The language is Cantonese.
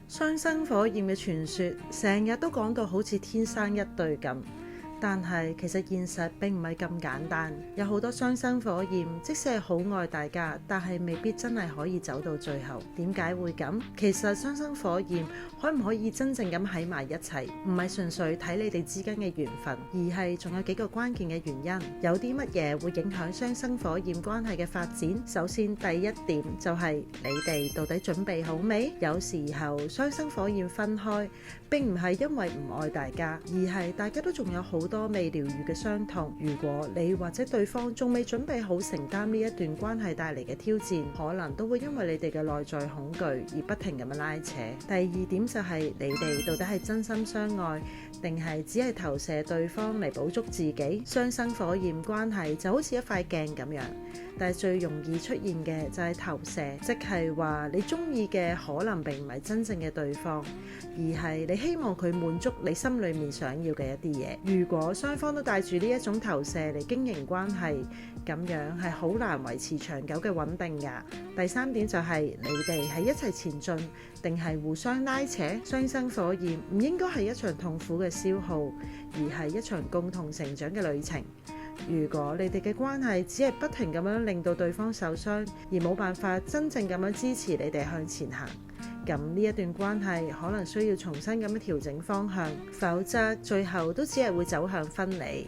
雙生火焰嘅傳說成日都講到好似天生一對咁，但係其實現實並唔係咁簡單。有好多雙生火焰，即使係好愛大家，但係未必真係可以走到最後。點解會咁？其實雙生火焰可唔可以真正咁喺埋一齊，唔係純粹睇你哋之間嘅緣分，而係仲有幾個關鍵嘅原因。有啲乜嘢會影響雙生火焰關係嘅發展？首先第一點就係你哋到底準備好未？有時候雙生火焰分開並唔係因為唔愛大家，而係大家都仲有好多未療癒嘅傷痛。如果你或者對方仲未準備好承擔呢一段關係帶嚟嘅挑戰，可能都會因為你哋嘅內在恐懼而不停咁樣拉扯。第二點就係你哋到底係真心相愛，定係只係投射對方嚟補足自己？雙生火焰關係就好似一塊鏡咁樣，但係最容易出現嘅就係投射，即係話你中意嘅可能並唔係真正嘅對方，而係你希望佢滿足你心裏面想要嘅一啲嘢。如果雙方都帶住呢一種投射嚟經營關係，咁樣係好難維持長久嘅穩定㗎。第三點就係你哋係一齊前進，定係互相拉扯？雙生火焰唔應該係一場痛苦嘅消耗，而係一場共同成長嘅旅程。如果你哋嘅關係只係不停咁樣令到對方受傷，而冇辦法真正咁樣支持你哋向前行，咁呢一段關係可能需要重新咁樣調整方向，否則最後都只係會走向分離。